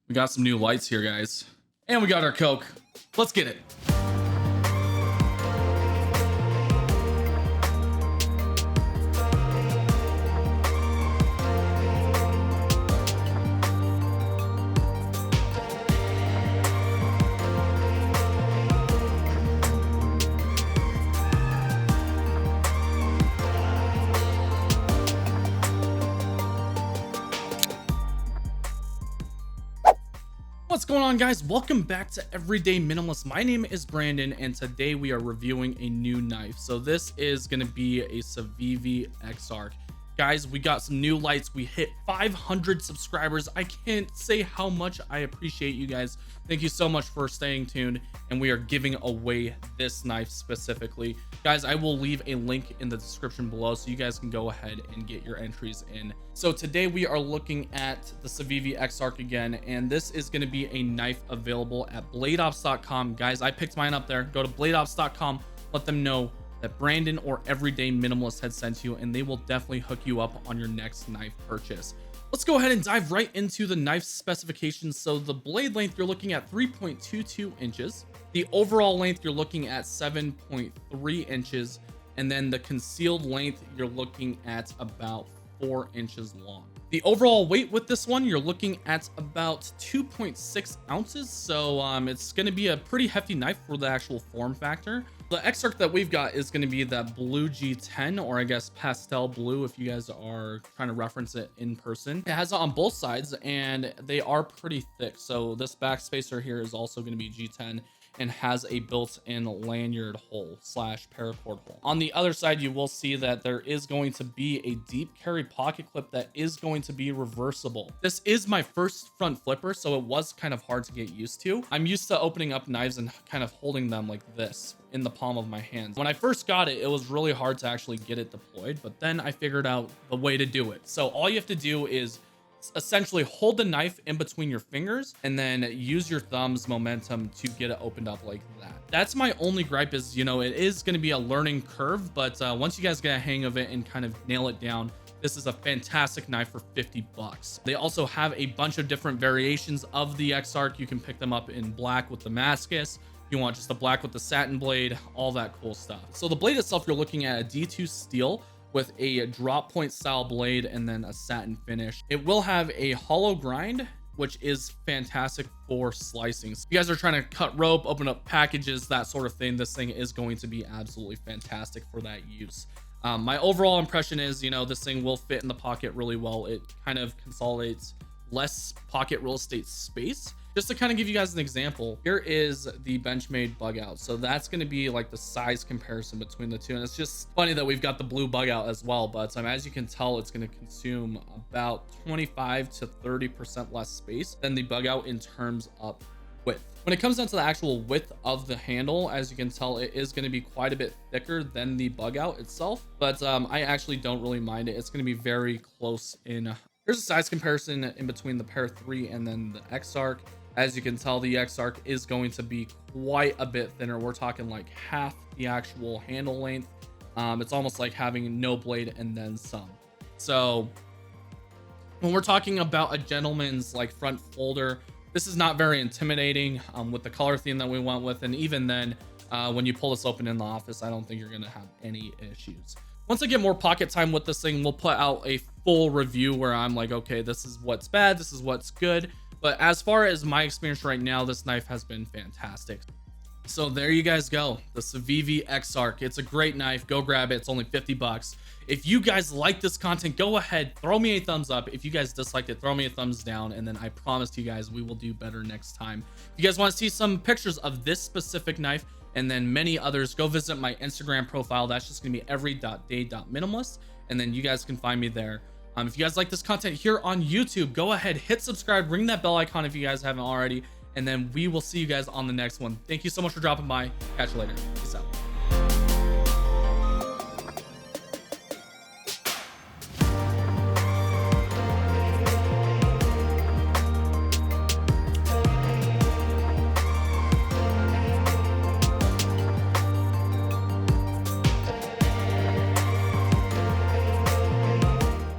We got some new lights here, guys. And we got our Coke. Let's get it. What's going on, guys? Welcome back to Everyday Minimalist. My name is Brandon, and today we are reviewing a new knife. So this is going to be a Civivi Exarch. Guys, we got some new lights. We hit 500 subscribers. I can't say how much I appreciate you guys. Thank you so much for staying tuned, and we are giving away this knife specifically. Guys, I will leave a link in the description below so you guys can go ahead and get your entries in. So today we are looking at the Civivi Exarch again, and this is going to be a knife available at bladeops.com. Guys, I picked mine up there. Go to bladeops.com, let them know that Brandon or Everyday Minimalist had sent you, and they will definitely hook you up on your next knife purchase. Let's go ahead and dive right into the knife specifications. So the blade length, you're looking at 3.22 inches. The overall length, you're looking at 7.3 inches. And then the concealed length, you're looking at about 4 inches long. The overall weight with this one, you're looking at about 2.6 ounces. So it's going to be a pretty hefty knife for the actual form factor. The Exarch that we've got is going to be that blue G10, or I guess pastel blue if you guys are trying to reference it in person. It has it on both sides and they are pretty thick. So this back spacer here is also going to be G10 and has a built-in lanyard hole / paracord hole. On the other side, you will see that there is going to be a deep carry pocket clip that is going to be reversible. This is my first front flipper, so it was kind of hard to get used to. I'm used to opening up knives and kind of holding them like this in the palm of my hands. When I first got it, it was really hard to actually get it deployed, but then I figured out the way to do it. So all you have to do is essentially hold the knife in between your fingers and then use your thumb's momentum to get it opened up like that. That's my only gripe is, it is going to be a learning curve, but once you guys get a hang of it and kind of nail it down, this is a fantastic knife for 50 bucks. They also have a bunch of different variations of the Exarch. You can pick them up in black with Damascus. You want just the black with the satin blade, all that cool stuff. So the blade itself, you're looking at a D2 steel with a drop point style blade and then a satin finish. It will have a hollow grind, which is fantastic for slicing. So if you guys are trying to cut rope, open up packages, that sort of thing, this thing is going to be absolutely fantastic for that use. My overall impression is, this thing will fit in the pocket really well. It kind of consolidates less pocket real estate space. Just to kind of give you guys an example, here is the Benchmade bug out. So that's going to be like the size comparison between the two. And it's just funny that we've got the blue bug out as well. But as you can tell, it's going to consume about 25 to 30% less space than the bug out in terms of width. When it comes down to the actual width of the handle, as you can tell, it is going to be quite a bit thicker than the bug out itself. But I actually don't really mind it. It's going to be very close in. Here's a size comparison in between the Pair 3 and then the Exarch. As you can tell, the Exarch is going to be quite a bit thinner. We're talking like half the actual handle length. It's almost like having no blade and then some. So when we're talking about a gentleman's like front folder, this is not very intimidating with the color theme that we went with. And even then, when you pull this open in the office, I don't think you're going to have any issues. Once I get more pocket time with this thing, we'll put out a full review where I'm like, okay, this is what's bad, this is what's good. But as far as my experience right now, this knife has been fantastic. So there you guys go, the Civivi Exarch. It's a great knife. Go grab it. It's only 50 bucks. If you guys like this content, go ahead, throw me a thumbs up. If you guys disliked it, throw me a thumbs down. And then I promise you guys, we will do better next time. If you guys want to see some pictures of this specific knife and then many others, go visit my Instagram profile. That's just going to be every.day.minimalist. And then you guys can find me there. If you guys like this content here on YouTube, go ahead, hit subscribe, ring that bell icon if you guys haven't already, and then we will see you guys on the next one. Thank you so much for dropping by. Catch you later. Peace out.